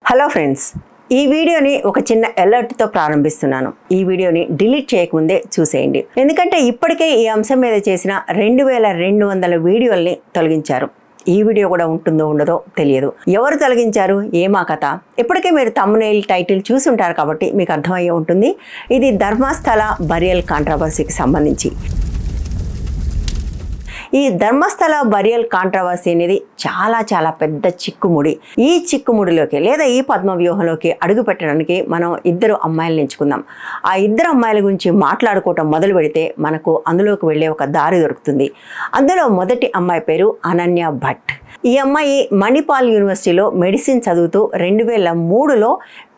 Hello friends, ఈ వీడియోని ఒక చిన్న అలర్ట్తో ప్రారంభిస్తున్నాను. ఈ వీడియోని డిలీట్ చేయకముందే చూసేయండి. ఎందుకంటే ఇప్పటికే ఈ అంశం మీద చేసిన 2200 వీడియోల్ని తొలగించారు. ఈ వీడియో కూడా ఉంటుందో ఉండదో తెలియదు. ఎవరు తొలగించారు, ఏమా కథ? ఇప్పటికే మీరు థంబ్నెయిల్ టైటిల్ చూసుంటారు కాబట్టి మీకు అర్థమయ్యే ఉంటుంది. ఇది ధర్మస్థల బరియల్ కాంట్రవర్సీకి సంబంధించి. ఈ ధర్మస్థల బరియల్ కాంట్రవర్సీ అనేది చాలా పెద్ద చిక్కుముడి. ఈ చిక్కుముడిలోకి లేదా ఈ పద్మ వ్యూహంలోకి అడుగు పెట్టడానికి మనం ఇద్దరు అమ్మాయిలను ఎంచుకుందాం. ఆ ఇద్దరు అమ్మాయిల గురించి మాట్లాడుకోవటం మొదలు పెడితే మనకు అందులోకి వెళ్ళే ఒక దారి దొరుకుతుంది. అందులో మొదటి అమ్మాయి పేరు అనన్య భట్. ఈ అమ్మాయి మణిపాల్ యూనివర్సిటీలో మెడిసిన్ చదువుతూ 2003లో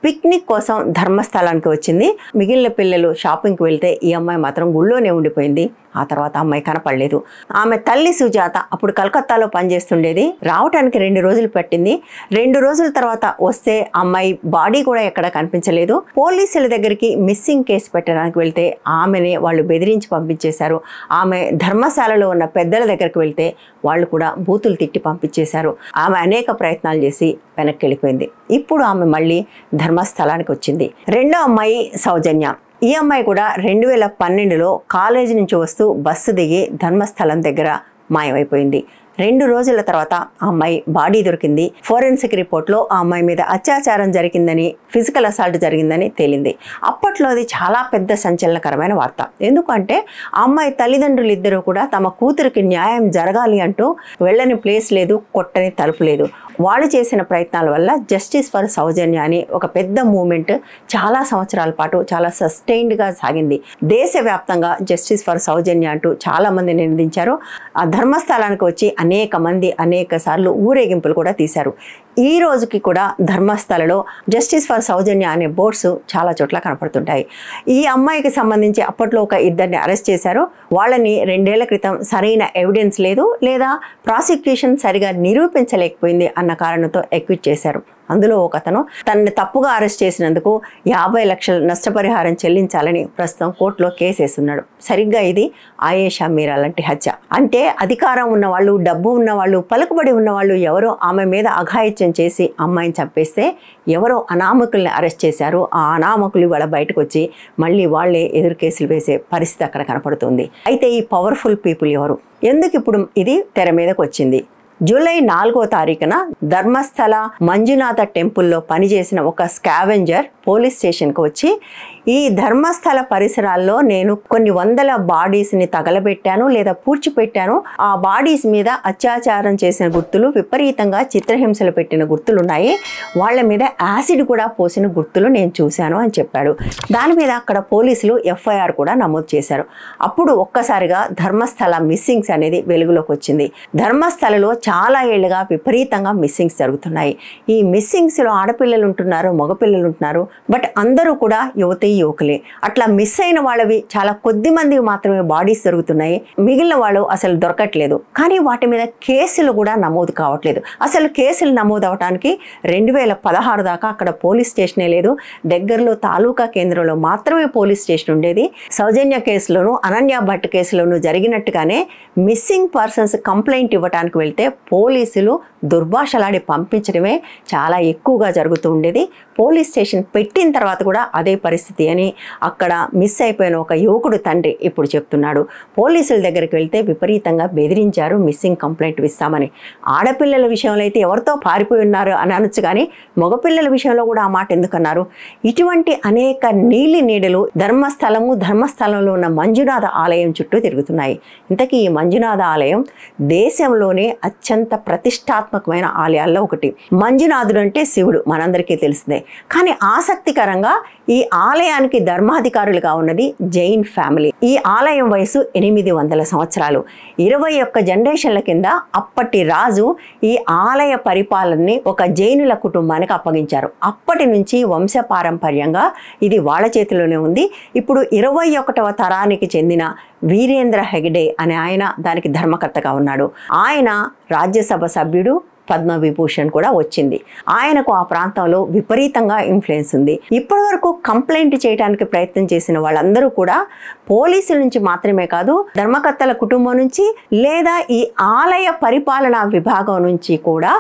పిక్నిక్ కోసం ధర్మస్థలానికి వచ్చింది. మిగిలిన పిల్లలు షాపింగ్కి వెళ్తే ఈ అమ్మాయి మాత్రం గుళ్ళోనే ఉండిపోయింది. ఆ తర్వాత అమ్మాయి కనపడలేదు. ఆమె తల్లి సుజాత అప్పుడు కలకత్తాలో పనిచేస్తుండేది. రావటానికి 2 రోజులు పట్టింది. 2 రోజుల తర్వాత వస్తే అమ్మాయి బాడీ కూడా ఎక్కడ కనిపించలేదు. పోలీసుల దగ్గరికి మిస్సింగ్ కేసు పెట్టడానికి వెళ్తే ఆమెనే వాళ్ళు బెదిరించి పంపించేశారు. ఆమె ధర్మశాలలో ఉన్న పెద్దల దగ్గరికి వెళ్తే వాళ్ళు కూడా బూతులు తిట్టి పంపించేశారు. ఆమె అనేక ప్రయత్నాలు చేసి వెనక్కి వెళ్ళిపోయింది. ఇప్పుడు ఆమె మళ్ళీ ధర్మస్థలానికి వచ్చింది. రెండో అమ్మాయి సౌజన్య. ఈ అమ్మాయి కూడా 2012లో కాలేజీ నుంచి వస్తూ బస్సు దిగి ధర్మస్థలం దగ్గర మాయమైపోయింది. 2 రోజుల తర్వాత ఆ అమ్మాయి బాడీ దొరికింది. ఫోరెన్సిక్ రిపోర్ట్లో ఆ అమ్మాయి మీద అత్యాచారం జరిగిందని, ఫిజికల్ అసాల్ట్ జరిగిందని తేలింది. అప్పట్లో అది చాలా పెద్ద సంచలనకరమైన వార్త. ఎందుకంటే ఆ అమ్మాయి తల్లిదండ్రులు ఇద్దరూ కూడా తమ కూతురికి న్యాయం జరగాలి అంటూ వెళ్ళని ప్లేస్ లేదు, కొట్టని తలుపు లేదు. వాళ్ళు చేసిన ప్రయత్నాల వల్ల జస్టిస్ ఫర్ సౌజన్య అని ఒక పెద్ద మూమెంట్ చాలా సంవత్సరాల పాటు చాలా సస్టైన్డ్గా సాగింది. దేశవ్యాప్తంగా జస్టిస్ ఫర్ సౌజన్య అంటూ చాలామంది నిందించారు. ఆ ధర్మస్థలానికి వచ్చి అనేక సార్లు ఊరేగింపులు కూడా తీశారు. ఈ రోజుకి కూడా ధర్మస్థలలో జస్టిస్ ఫర్ సౌజన్య అనే బోర్డ్స్ చాలా చోట్ల కనపడుతుంటాయి. ఈ అమ్మాయికి సంబంధించి అప్పట్లో ఒక ఇద్దరిని అరెస్ట్ చేశారు. వాళ్ళని 2 ఏళ్ల క్రితం సరైన ఎవిడెన్స్ లేదు లేదా ప్రాసిక్యూషన్ సరిగా నిరూపించలేకపోయింది అన్న కారణంతో ఎక్విట్ చేశారు. అందులో ఒకతను తనని తప్పుగా అరెస్ట్ చేసినందుకు 50 లక్షల నష్టపరిహారం చెల్లించాలని ప్రస్తుతం కోర్టులో కేసు వేస్తున్నాడు. సరిగ్గా ఇది ఆయేషా మీరా లాంటి హత్య. అంటే అధికారం ఉన్నవాళ్ళు, డబ్బు ఉన్నవాళ్ళు, పలుకుబడి ఉన్నవాళ్ళు ఎవరో ఆమె మీద అఘాయిత్యం చేసి అమ్మాయిని చంపేస్తే ఎవరో అనామకుల్ని అరెస్ట్ చేశారు. ఆ అనామకులు ఇవాళ బయటకు వచ్చి మళ్ళీ వాళ్ళే ఎదురు కేసులు వేసే పరిస్థితి అక్కడ కనపడుతుంది. అయితే ఈ పవర్ఫుల్ పీపుల్ ఎవరు? ఎందుకు ఇప్పుడు ఇది తెర మీదకి వచ్చింది? జూలై 4వ తారీఖున ధర్మస్థల మంజునాథ టెంపుల్లో పనిచేసిన ఒక స్కావెంజర్ పోలీస్ స్టేషన్కి వచ్చి, ఈ ధర్మస్థల పరిసరాల్లో నేను కొన్ని వందల బాడీస్ని తగలబెట్టాను లేదా పూడ్చిపెట్టాను, ఆ బాడీస్ మీద అత్యాచారం చేసిన గుర్తులు, విపరీతంగా చిత్రహింసలు పెట్టిన గుర్తులు ఉన్నాయి, వాళ్ళ మీద యాసిడ్ కూడా పోసిన గుర్తులు నేను చూశాను అని చెప్పాడు. దాని మీద అక్కడ పోలీసులు ఎఫ్ఐఆర్ కూడా నమోదు చేశారు. అప్పుడు ఒక్కసారిగా ధర్మస్థల మిస్సింగ్స్ అనేది వెలుగులోకి వచ్చింది. ధర్మస్థలలో చాలా ఏళ్ళుగా విపరీతంగా మిస్సింగ్స్ జరుగుతున్నాయి. ఈ మిస్సింగ్స్లో ఆడపిల్లలు ఉంటున్నారు, మగపిల్లలు ఉంటున్నారు. బట్ అందరూ కూడా యువకులే. అట్లా మిస్ అయిన వాళ్ళవి చాలా కొద్ది మంది మాత్రమే బాడీస్ దొరుకుతున్నాయి. మిగిలిన వాళ్ళు అసలు దొరకట్లేదు. కానీ వాటి మీద కేసులు కూడా నమోదు కావట్లేదు. అసలు కేసులు నమోదు అవడానికి 2016 దాకా అక్కడ పోలీస్ స్టేషనే లేదు. దగ్గరలో తాలూకా కేంద్రంలో మాత్రమే పోలీస్ స్టేషన్ ఉండేది. సౌజన్య కేసులోను, అనన్య భట్ కేసులోను జరిగినట్టుగానే మిస్సింగ్ పర్సన్స్ కంప్లైంట్ ఇవ్వడానికి వెళ్తే పోలీసులు దుర్భాషలాడి పంపించడమే చాలా ఎక్కువగా జరుగుతూ ఉండేది. పోలీస్ స్టేషన్ పెట్టిన తర్వాత కూడా అదే పరిస్థితి అని అక్కడ మిస్ అయిపోయిన ఒక యువకుడు తండ్రి ఇప్పుడు చెప్తున్నాడు. పోలీసుల దగ్గరికి వెళ్తే విపరీతంగా బెదిరించారు, మిస్సింగ్ కంప్లైంట్ ఇస్తామని. ఆడపిల్లల విషయంలో అయితే ఎవరితో పారిపోయి ఉన్నారు అని అనొచ్చు, కానీ మగపిల్లల విషయంలో కూడా ఆ మాట ఎందుకన్నారు? ఇటువంటి అనేక నీలి నీడలు ధర్మస్థలంలో ఉన్న మంజునాథ ఆలయం చుట్టూ తిరుగుతున్నాయి. ఇంతకీ ఈ మంజునాథ ఆలయం దేశంలోనే అత్యంత ప్రతిష్టాత్మకమైన ఆలయాల్లో ఒకటి. మంజునాథుడు అంటే శివుడు, మనందరికీ తెలిసిందే. కానీ ఆసక్తికరంగా ఈ ఆలయానికి ధర్మాధికారులుగా ఉన్నది జైన్ ఫ్యామిలీ. ఈ ఆలయం వయసు 800 సంవత్సరాలు. 21 జనరేషన్ల కింద అప్పటి రాజు ఈ ఆలయ పరిపాలనని ఒక జైనుల కుటుంబానికి అప్పగించారు. అప్పటి నుంచి వంశపారంపర్యంగా ఇది వాళ్ళ చేతిలోనే ఉంది. ఇప్పుడు 21వ తరానికి చెందిన వీరేంద్ర హెగ్డే అనే ఆయన దానికి ధర్మకర్తగా ఉన్నాడు. ఆయన రాజ్యసభ సభ్యుడు, పద్మవిభూషణ్ కూడా వచ్చింది. ఆయనకు ఆ ప్రాంతంలో విపరీతంగా ఇన్ఫ్లుయెన్స్ ఉంది. ఇప్పటి వరకు కంప్లైంట్ చేయడానికి ప్రయత్నం చేసిన వాళ్ళందరూ కూడా పోలీసుల నుంచి మాత్రమే కాదు, ధర్మకర్తల కుటుంబం నుంచి లేదా ఈ ఆలయ పరిపాలనా విభాగం నుంచి కూడా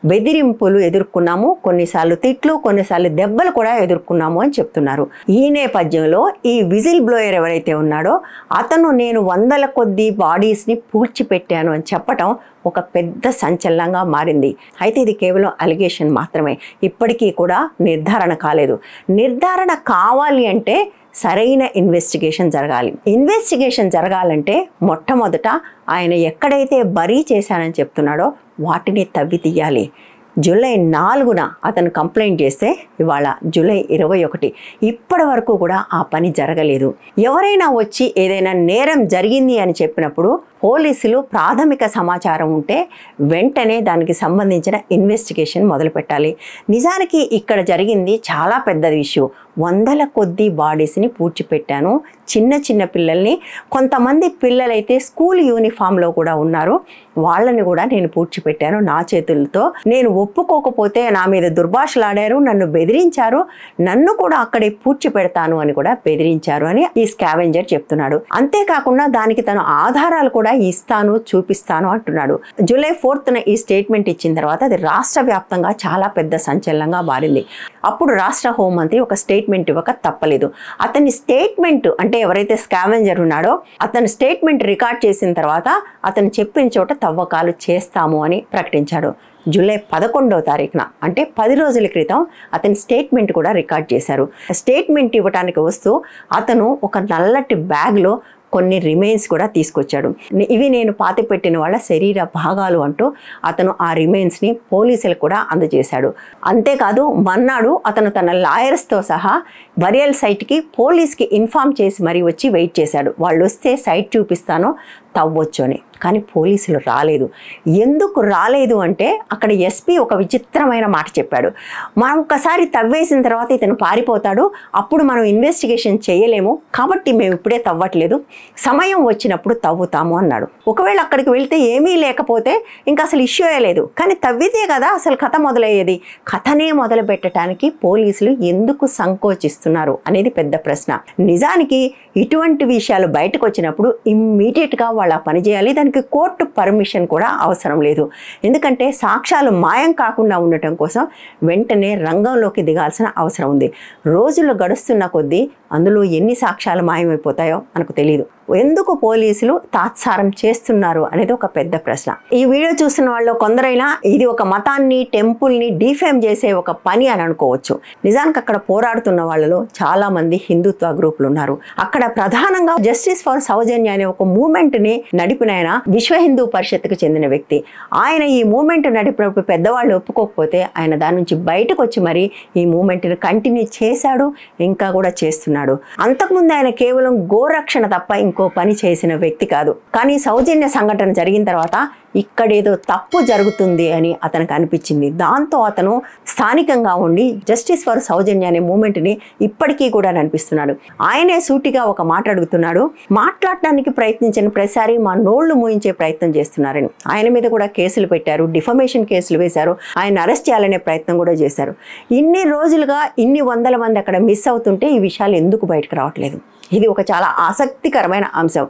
బెదిరింపులు ఎదుర్కొన్నాము, కొన్నిసార్లు తిట్లు, కొన్నిసార్లు దెబ్బలు కూడా ఎదుర్కొన్నాము అని చెప్తున్నారు. ఈ నేపథ్యంలో ఈ విజిల్ బ్లోయర్ ఎవరైతే ఉన్నాడో అతను నేను వందల కొద్ది బాడీస్ని పూడ్చిపెట్టాను అని చెప్పటం ఒక పెద్ద సంచలనంగా మారింది. అయితే ఇది కేవలం అలిగేషన్ మాత్రమే, ఇప్పటికీ కూడా నిర్ధారణ కాలేదు. నిర్ధారణ కావాలి అంటే సరైన ఇన్వెస్టిగేషన్ జరగాలి. ఇన్వెస్టిగేషన్ జరగాలంటే మొట్టమొదట ఆయన ఎక్కడైతే బరీ చేశానని చెప్తున్నాడో వాటిని తవ్వి తీయాలి. జూలై 4న అతను కంప్లైంట్ చేస్తే ఇవాళ జూలై 21, ఇప్పటి వరకు కూడా ఆ పని జరగలేదు. ఎవరైనా వచ్చి ఏదైనా నేరం జరిగింది అని చెప్పినప్పుడు పోలీసులు ప్రాథమిక సమాచారం ఉంటే వెంటనే దానికి సంబంధించిన ఇన్వెస్టిగేషన్ మొదలు పెట్టాలి. నిజానికి ఇక్కడ జరిగింది చాలా పెద్ద ఇష్యూ. వందల కొద్ది బాడీస్ని పూడ్చిపెట్టాను, చిన్న చిన్న పిల్లల్ని, కొంతమంది పిల్లలైతే స్కూల్ యూనిఫామ్లో కూడా ఉన్నారు, వాళ్ళని కూడా నేను పూడ్చిపెట్టాను నా చేతులతో. నేను ఒప్పుకోకపోతే నా మీద దుర్భాషలాడారు, నన్ను బెదిరించారు, నన్ను కూడా అక్కడే పూడ్చిపెడతాను అని కూడా బెదిరించారు అని ఈ స్కావెంజర్ చెప్తున్నాడు. అంతేకాకుండా దానికి తను ఆధారాలు కూడా ఇస్తాను, చూపిస్తాను అంటున్నాడు. జూలై 4న ఈ స్టేట్మెంట్ ఇచ్చిన తర్వాత అది రాష్ట్ర వ్యాప్తంగా చాలా పెద్ద సంచలనంగా మారింది. అప్పుడు రాష్ట్ర హోంమంత్రి ఒక స్టేట్మెంట్ ఇవ్వక తప్పలేదు. అతని స్టేట్మెంట్ అంటే ఎవరైతే స్కావెంజర్ ఉన్నాడో అతని స్టేట్మెంట్ రికార్డ్ చేసిన తర్వాత అతను చెప్పిన చోట తవ్వకాలు చేస్తాము అని ప్రకటించాడు. జూలై 11వ తారీఖున అంటే 10 రోజుల క్రితం అతని స్టేట్మెంట్ కూడా రికార్డ్ చేశారు. స్టేట్మెంట్ ఇవ్వడానికి వస్తూ అతను ఒక నల్లటి బ్యాగ్లో కొన్ని రిమైన్స్ కూడా తీసుకొచ్చాడు. ఇవి నేను పాతిపెట్టిన వాళ్ళ శరీర భాగాలు అంటూ అతను ఆ రిమైన్స్ని పోలీసులకు కూడా అందజేశాడు. అంతేకాదు మన్నాడు అతను తన లాయర్స్తో సహా బరియల్ సైట్కి పోలీస్కి ఇన్ఫామ్ చేసి మరీ వచ్చి వెయిట్ చేశాడు. వాళ్ళు వస్తే సైట్ చూపిస్తానో తవ్వచ్చు అని. కానీ పోలీసులు రాలేదు. ఎందుకు రాలేదు అంటే అక్కడ ఎస్పీ ఒక విచిత్రమైన మాట చెప్పాడు. మనం ఒకసారి తవ్వేసిన తర్వాత ఇతను పారిపోతాడు, అప్పుడు మనం ఇన్వెస్టిగేషన్ చేయలేము, కాబట్టి మేము ఇప్పుడే తవ్వట్లేదు, సమయం వచ్చినప్పుడు తవ్వుతాము అన్నాడు. ఒకవేళ అక్కడికి వెళ్తే ఏమీ లేకపోతే ఇంకా అసలు ఇష్యూ లేదు, కానీ తవ్వితే కదా అసలు కథ మొదలయ్యేది. కథనే మొదలు పెట్టడానికి పోలీసులు ఎందుకు సంకోచిస్తున్నారు అనేది పెద్ద ప్రశ్న. నిజానికి ఇటువంటి విషయాలు బయటకు వచ్చినప్పుడు ఇమ్మీడియట్గా వాళ్ళు ఆ పని చేయాలి. దానికి కోర్టు పర్మిషన్ కూడా అవసరం లేదు. ఎందుకంటే సాక్ష్యాలు మాయం కాకుండా ఉండటం కోసం వెంటనే రంగంలోకి దిగాల్సిన అవసరం ఉంది. రోజులు గడుస్తున్న కొద్దీ అందులో ఎన్ని సాక్ష్యాలు మాయమైపోతాయో మనకు తెలియదు. ఎందుకు పోలీసులు తాత్సారం చేస్తున్నారు అనేది ఒక పెద్ద ప్రశ్న. ఈ వీడియో చూస్తున్న వాళ్ళు కొందరైనా ఇది ఒక మతాన్ని, టెంపుల్ని డిఫేమ్ చేసే ఒక పని అని అనుకోవచ్చు. నిజానికి అక్కడ పోరాడుతున్న వాళ్ళలో చాలా మంది హిందుత్వ గ్రూపులు ఉన్నారు. అక్కడ ప్రధానంగా జస్టిస్ ఫర్ సౌజన్య అనే ఒక మూవ్మెంట్ని నడిపిన ఆయన విశ్వ హిందూ పరిషత్కు చెందిన వ్యక్తి. ఆయన ఈ మూవ్మెంట్ నడిపినప్పుడు పెద్దవాళ్ళు ఒప్పుకోకపోతే ఆయన దాని నుంచి బయటకు వచ్చి మరి ఈ మూవ్మెంట్ని కంటిన్యూ చేశాడు, ఇంకా కూడా చేస్తున్నాడు. అంతకుముందు ఆయన కేవలం గోరక్షణ తప్ప ఇంకో పని చేసిన వ్యక్తి కాదు. కానీ సౌజన్య సంఘటన జరిగిన తర్వాత ఇక్కడేదో తప్పు జరుగుతుంది అని అతనికి అనిపించింది. దాంతో అతను స్థానికంగా ఉండి జస్టిస్ ఫర్ సౌజన్య అనే మూమెంట్ని ఇప్పటికీ కూడా నడిపిస్తున్నాడు. ఆయనే సూటిగా ఒక మాట అడుగుతున్నాడు. మాట్లాడటానికి ప్రయత్నించిన ప్రతిసారి మా నోళ్లు మూయించే ప్రయత్నం చేస్తున్నారని. ఆయన మీద కూడా కేసులు పెట్టారు, డిఫమేషన్ కేసులు వేశారు, ఆయన అరెస్ట్ చేయాలనే ప్రయత్నం కూడా చేశారు. ఇన్ని రోజులుగా ఇన్ని వందల మంది అక్కడ మిస్ అవుతుంటే ఈ విషయాలు ఎందుకు బయటకు రావట్లేదు? ఇది ఒక చాలా ఆసక్తికరమైన అంశం.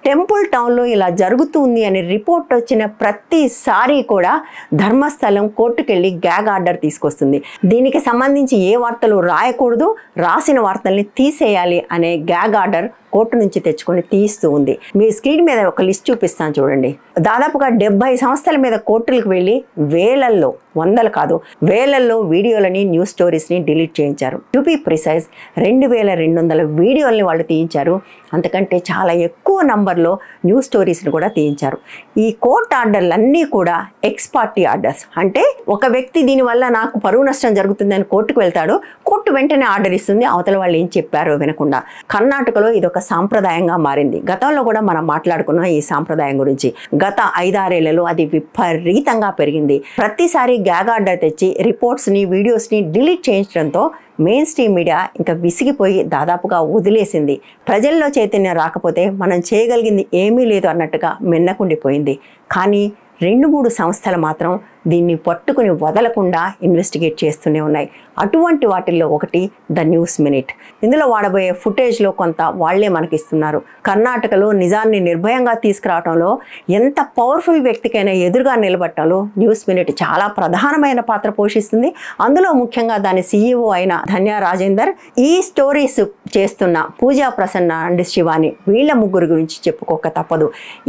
టెంపుల్ టౌన్లో ఇలా జరుగుతుంది అనే రిపోర్ట్ వచ్చిన ప్రతిసారి కూడా ధర్మస్థలం కోర్టుకెళ్ళి గ్యాగ్ ఆర్డర్ తీసుకొస్తుంది. దీనికి సంబంధించి ఏ వార్తలు రాయకూడదు, రాసిన వార్తల్ని తీసేయాలి అనే గ్యాగ్ ఆర్డర్ కోర్టు నుంచి తెచ్చుకొని తీస్తూ ఉంది. మీ స్క్రీన్ మీద ఒక లిస్ట్ చూపిస్తాను చూడండి. దాదాపుగా 70 సంస్థల మీద కోర్టులకు వెళ్ళి వేలల్లో, వందలు కాదు వేలల్లో వీడియోలని, న్యూస్ స్టోరీస్ని డిలీట్ చేయించారు. టు బి ప్రిసైజ్ 2200 వీడియోల్ని వాళ్ళు తీయించారు. అంతకంటే చాలా ఎక్కువ నంబర్లో న్యూస్ స్టోరీస్ని కూడా తీయించారు. ఈ కోర్టు ఆర్డర్లన్నీ కూడా ఎక్స్ పార్టీ ఆర్డర్స్. అంటే ఒక వ్యక్తి దీనివల్ల నాకు పరువు నష్టం జరుగుతుందని కోర్టుకు వెళ్తాడు, కోర్టు వెంటనే ఆర్డర్ ఇస్తుంది, అవతల వాళ్ళు ఏం చెప్పారో వినకుండా. కర్ణాటకలో ఇది ఒక సాంప్రదాయంగా మారింది. గతంలో కూడా మనం మాట్లాడుకున్నాం ఈ సాంప్రదాయం గురించి. గత 5-6 ఏళ్లలో అది విపరీతంగా పెరిగింది. ప్రతిసారి గ్యాగ్ ఆర్డర్ తెచ్చి రిపోర్ట్స్ని, వీడియోస్ని డిలీట్ చేయించడంతో మెయిన్ స్ట్రీమ్ మీడియా ఇంకా విసిగిపోయి దాదాపుగా వదిలేసింది. ప్రజల్లో చైతన్యం రాకపోతే మనం చేయగలిగింది ఏమీ లేదు అన్నట్టుగా మిన్నకుండిపోయింది. కానీ 2-3 సంస్థలు మాత్రం దీన్ని పట్టుకుని వదలకుండా ఇన్వెస్టిగేట్ చేస్తూనే ఉన్నాయి. అటువంటి వాటిల్లో ఒకటి ద న్యూస్ మినిట్. ఇందులో వాడబోయే ఫుటేజ్లో కొంత వాళ్లే మనకిస్తున్నారు. కర్ణాటకలో నిజాన్ని నిర్భయంగా తీసుకురావడంలో ఎంత పవర్ఫుల్ వ్యక్తికైనా ఎదురుగా నిలబట్టడంలో న్యూస్ మినిట్ చాలా ప్రధానమైన పాత్ర పోషిస్తుంది. అందులో ముఖ్యంగా దాని CEO అయిన ధన్య రాజేందర్, ఈ స్టోరీస్ చేస్తున్న పూజా ప్రసన్న అండ్ శివాని, వీళ్ళ ముగ్గురు గురించి చెప్పుకోక తప్పదు.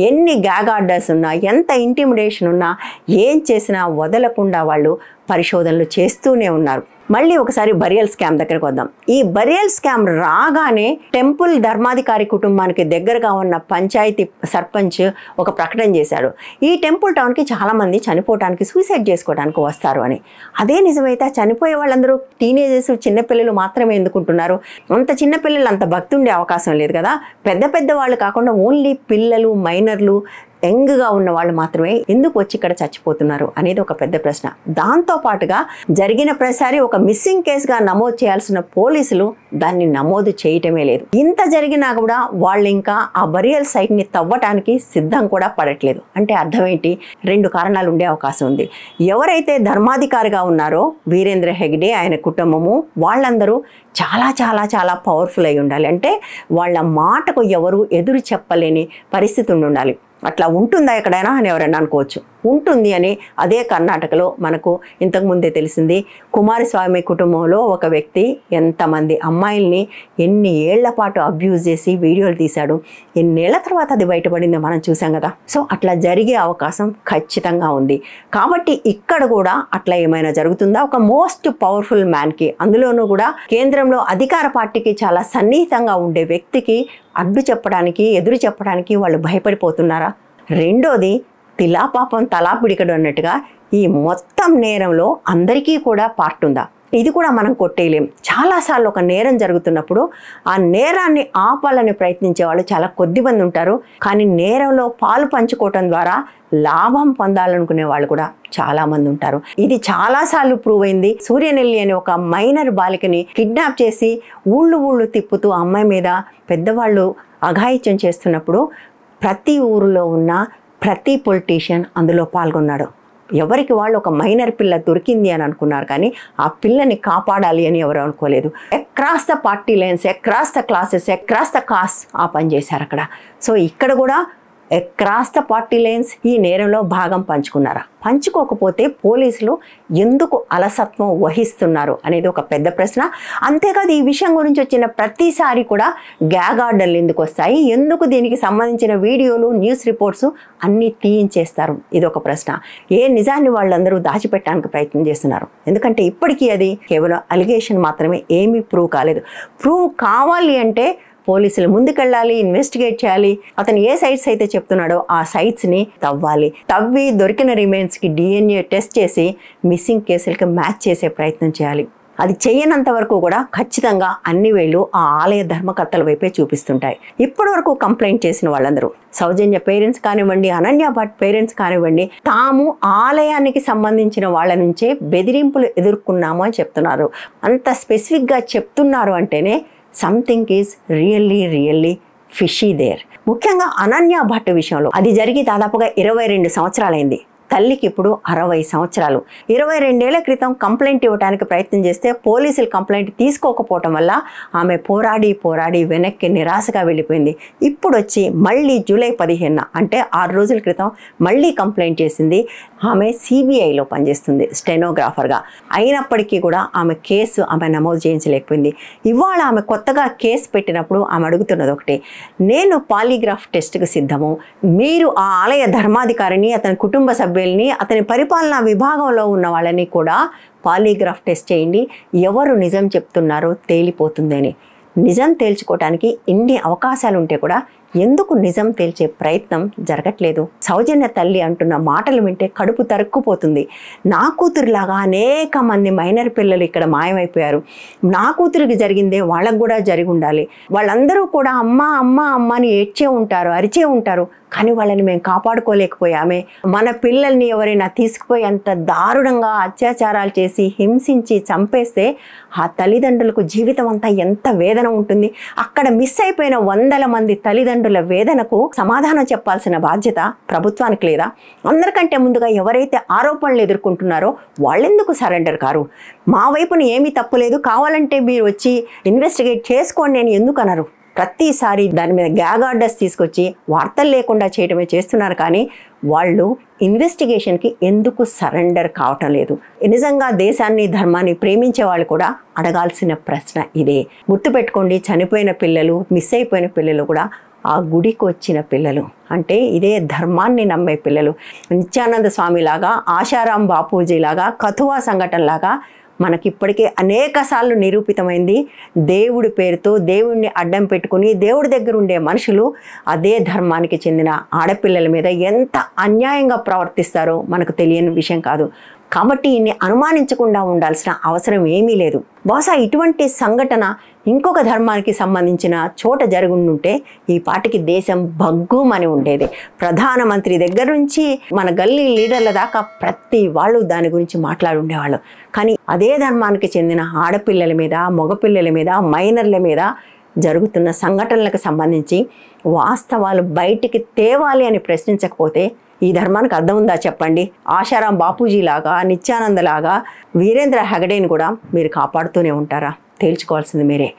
ఎన్ని గ్యాగ్ ఆర్డర్స్ ఉన్నా, ఎంత ఇంటిమిడేషన్ ఉన్నా, ఏం చేసినా వదలకుండా వాళ్ళు పరిశోధనలు చేస్తూనే ఉన్నారు. మళ్ళీ ఒకసారి బరియల్ స్కామ్ దగ్గరకు వద్దాం. ఈ బరియల్ స్కామ్ రాగానే టెంపుల్ ధర్మాధికారి కుటుంబానికి దగ్గరగా ఉన్న పంచాయతీ సర్పంచ్ ఒక ప్రకటన చేశాడు. ఈ టెంపుల్ టౌన్కి చాలామంది చనిపోవడానికి, సూసైడ్ చేసుకోవడానికి వస్తారు అని. అదే నిజమైతే చనిపోయే వాళ్ళందరూ టీనేజర్స్, చిన్నపిల్లలు మాత్రమే ఎందుకుంటున్నారు? అంత చిన్నపిల్లలు అంత భక్తి ఉండే అవకాశం లేదు కదా. పెద్ద పెద్ద వాళ్ళు కాకుండా ఓన్లీ పిల్లలు, మైనర్లు, యంగ్గా ఉన్న వాళ్ళు మాత్రమే ఎందుకు వచ్చి ఇక్కడ చచ్చిపోతున్నారు అనేది ఒక పెద్ద ప్రశ్న. దాంతో పాటుగా జరిగిన ప్రతిసారి ఒక మిస్సింగ్ కేసుగా నమోదు చేయాల్సిన పోలీసులు దాన్ని నమోదు చేయటమే లేదు. ఇంత జరిగినా కూడా వాళ్ళు ఇంకా ఆ బరియల్ సైట్ని తవ్వటానికి సిద్ధం కూడా పడట్లేదు. అంటే అర్థం ఏంటి? 2 కారణాలు ఉండే అవకాశం ఉంది. ఎవరైతే ధర్మాధికారిగా ఉన్నారో వీరేంద్ర హెగ్డే, ఆయన కుటుంబము, వాళ్ళందరూ చాలా చాలా చాలా పవర్ఫుల్ అయి ఉండాలి. అంటే వాళ్ళ మాటకు ఎవరు ఎదురు చెప్పలేని పరిస్థితి ఉండాలి. అట్లా ఉంటుందా ఎక్కడైనా అని ఎవరైనా అనుకోవచ్చు. ఉంటుంది అని అదే కర్ణాటకలో మనకు ఇంతకుముందే తెలిసింది. కుమారస్వామి కుటుంబంలో ఒక వ్యక్తి ఎంతమంది అమ్మాయిల్ని ఎన్ని ఏళ్ల పాటు అబ్యూజ్ చేసి వీడియోలు తీశాడు. ఎన్నేళ్ల తర్వాత అది బయటపడిందో మనం చూసాం కదా. సో అట్లా జరిగే అవకాశం ఖచ్చితంగా ఉంది. కాబట్టి ఇక్కడ కూడా అట్లా ఏమైనా జరుగుతుందా? ఒక మోస్ట్ పవర్ఫుల్ మ్యాన్కి, అందులోనూ కూడా కేంద్రంలో అధికార పార్టీకి చాలా సన్నిహితంగా ఉండే వ్యక్తికి అడ్డు చెప్పడానికి, ఎదురు చెప్పడానికి వాళ్ళు భయపడిపోతున్నారా? రెండోది, తిలా పాపం తలా పిడికడు అన్నట్టుగా ఈ మొత్తం నేరంలో అందరికీ కూడా పార్ట్ ఉందా? ఇది కూడా మనం కొట్టేయలేం. చాలాసార్లు ఒక నేరం జరుగుతున్నప్పుడు ఆ నేరాన్ని ఆపాలని ప్రయత్నించే వాళ్ళు చాలా కొద్ది మంది ఉంటారు. కానీ నేరంలో పాలు పంచుకోవటం ద్వారా లాభం పొందాలనుకునే వాళ్ళు కూడా చాలా మంది ఉంటారు. ఇది చాలాసార్లు ప్రూవ్ అయింది. సూర్యనెల్లి అనే ఒక మైనర్ బాలికని కిడ్నాప్ చేసి ఊళ్ళు తిప్పుతూ అమ్మాయి మీద పెద్దవాళ్ళు అఘాయిత్యం చేస్తున్నప్పుడు ప్రతి ఊరిలో ఉన్న ప్రతి పొలిటీషియన్ అందులో పాల్గొన్నాడు. ఎవరికి వాళ్ళు ఒక మైనర్ పిల్ల దొరికింది అని అనుకున్నారు, కానీ ఆ పిల్లని కాపాడాలి అని ఎవరు అనుకోలేదు. Across the party lines, across the classes, across the cost ఆ పని చేశారు అక్కడ. సో ఇక్కడ కూడా అక్రాస్ ద పార్టీ లైన్స్ ఈ నేరంలో భాగం పంచుకున్నారా? పంచుకోకపోతే పోలీసులు ఎందుకు అలసత్వం వహిస్తున్నారు అనేది ఒక పెద్ద ప్రశ్న. అంతేకాదు ఈ విషయం గురించి వచ్చిన ప్రతిసారి కూడా గ్యాగ్ ఆర్డర్లు ఎందుకు వస్తాయి, ఎందుకు దీనికి సంబంధించిన వీడియోలు, న్యూస్ రిపోర్ట్స్ అన్నీ తీయించేస్తారు, ఇది ఒక ప్రశ్న. ఏ నిజాన్ని వాళ్ళందరూ దాచిపెట్టడానికి ప్రయత్నం చేస్తున్నారు. ఎందుకంటే ఇప్పటికీ అది కేవలం అలిగేషన్ మాత్రమే, ఏమీ ప్రూవ్ కాలేదు. ప్రూవ్ కావాలి అంటే పోలీసులు ముందుకెళ్ళాలి, ఇన్వెస్టిగేట్ చేయాలి. అతను ఏ సైట్స్ అయితే చెప్తున్నాడో ఆ సైట్స్ని తవ్వాలి. తవ్వి దొరికిన రిమైన్స్కి DNA టెస్ట్ చేసి మిస్సింగ్ కేసులకి మ్యాచ్ చేసే ప్రయత్నం చేయాలి. అది చేయనంత వరకు కూడా ఖచ్చితంగా అన్ని వేళ్ళు ఆ ఆలయ ధర్మకర్తల వైపే చూపిస్తుంటాయి. ఇప్పటి వరకు కంప్లైంట్ చేసిన వాళ్ళందరూ, సౌజన్య పేరెంట్స్ కానివ్వండి, అనన్య భట్ పేరెంట్స్ కానివ్వండి, తాము ఆలయానికి సంబంధించిన వాళ్ళ నుంచే బెదిరింపులు ఎదుర్కొన్నాము అని చెప్తున్నారు. అంత స్పెసిఫిక్గా చెప్తున్నారు అంటేనే something is really fishy there. ముఖ్యంగా అనన్య భట్ విషయంలో అది జరిగి దాదాపుగా 22 సంవత్సరాలైంది. తల్లికి ఇప్పుడు 60 సంవత్సరాలు. 22 ఏళ్ల క్రితం కంప్లైంట్ ఇవ్వడానికి ప్రయత్నం చేస్తే పోలీసులు కంప్లైంట్ తీసుకోకపోవటం వల్ల ఆమె పోరాడి వెనక్కి నిరాశగా వెళ్ళిపోయింది. ఇప్పుడు వచ్చి మళ్ళీ జూలై 15 అంటే 6 రోజుల క్రితం మళ్ళీ కంప్లైంట్ చేసింది. ఆమె CBIలో పనిచేస్తుంది స్టెనోగ్రాఫర్గా. అయినప్పటికీ కూడా ఆమె కేసు నమోదు చేయించలేకపోయింది. ఇవాళ ఆమె కొత్తగా కేసు పెట్టినప్పుడు ఆమె అడుగుతున్నది ఒకటి, నేను పాలిగ్రాఫ్ టెస్ట్కి సిద్ధము. మీరు ఆ ఆలయ ధర్మాధికారిని, అతని కుటుంబ సభ్యుల్ని, అతని పరిపాలనా విభాగంలో ఉన్న వాళ్ళని కూడా పాలిగ్రాఫ్ టెస్ట్ చేయండి, ఎవరు నిజం చెప్తున్నారో తేలిపోతుందని. నిజం తేల్చుకోవటానికి ఇన్ని అవకాశాలు ఉంటే కూడా ఎందుకు నిజం తేల్చే ప్రయత్నం జరగట్లేదు? సౌజన్య తల్లి అంటున్న మాటలు వింటే కడుపు తరుక్కుపోతుంది. నా కూతురులాగా అనేక మంది మైనర్ పిల్లలు ఇక్కడ మాయమైపోయారు. నా కూతురికి జరిగిందే వాళ్ళకు కూడా జరిగి ఉండాలి. వాళ్ళందరూ కూడా అమ్మ అని ఏడ్చే ఉంటారు, అరిచే ఉంటారు. కానీ వాళ్ళని మేము కాపాడుకోలేకపోయామే. మన పిల్లల్ని ఎవరైనా తీసుకుపోయి అంత దారుణంగా అత్యాచారాలు చేసి హింసించి చంపేస్తే ఆ తల్లిదండ్రులకు జీవితం అంతా ఎంత వేదన ఉంటుంది. అక్కడ మిస్ అయిపోయిన 100 మంది తల్లిదండ్రులు తల్లిదండ్రుల వేదనకు సమాధానం చెప్పాల్సిన బాధ్యత ప్రభుత్వానికి లేదా? అందరికంటే ముందుగా ఎవరైతే ఆరోపణలు ఎదుర్కొంటున్నారో వాళ్ళెందుకు సరెండర్ కారు? మా వైపున ఏమీ తప్పు లేదు, కావాలంటే మీరు వచ్చి ఇన్వెస్టిగేట్ చేసుకోండి అని ఎందుకు అనరు? ప్రతిసారి దాని మీద గ్యాగ్ ఆర్డర్స్ తీసుకొచ్చి వార్తలు లేకుండా చేయడమే చేస్తున్నారు, కానీ వాళ్ళు ఇన్వెస్టిగేషన్కి ఎందుకు సరెండర్ కావటం లేదు? నిజంగా దేశాన్ని ధర్మాన్ని ప్రేమించే వాళ్ళు కూడా అడగాల్సిన ప్రశ్న ఇదే. గుర్తుపెట్టుకోండి, చనిపోయిన పిల్లలు, మిస్ అయిపోయిన పిల్లలు కూడా ఆ గుడికి వచ్చిన పిల్లలు, అంటే ఇదే ధర్మాన్ని నమ్మే పిల్లలు. నిత్యానంద స్వామి లాగా, ఆశారాం బాపూజీ లాగా, కథువా సంఘటన లాగా మనకిప్పటికే అనేక సార్లు నిరూపితమైంది. దేవుడి పేరుతో దేవుడిని అడ్డం పెట్టుకుని దేవుడి దగ్గర ఉండే మనుషులు అదే ధర్మానికి చెందిన ఆడపిల్లల మీద ఎంత అన్యాయంగా ప్రవర్తిస్తారో మనకు తెలియని విషయం కాదు. కాబట్టి ఇన్ని అనుమానించకుండా ఉండాల్సిన అవసరం ఏమీ లేదు. బహుశా ఇటువంటి సంఘటన ఇంకొక ధర్మానికి సంబంధించిన చోట జరుగుంటే ఈ పాటికి దేశం భగ్గుమని ఉండేది. ప్రధానమంత్రి దగ్గర నుంచి మన గల్లీ లీడర్ల దాకా ప్రతి వాళ్ళు దాని గురించి మాట్లాడుండేవాళ్ళు. కానీ అదే ధర్మానికి చెందిన ఆడపిల్లల మీద, మగపిల్లల మీద, మైనర్ల మీద జరుగుతున్న సంఘటనలకు సంబంధించి వాస్తవాలు బయటికి తేవాలి అని ప్రశ్నించకపోతే ఈ ధర్మానికి అర్థం ఉందా చెప్పండి? ఆశారాం బాపూజీ లాగా, నిత్యానంద లాగా, వీరేంద్ర హెగడేని కూడా మీరు కాపాడుతూనే ఉంటారా? తేల్చుకోవాల్సింది మీరే.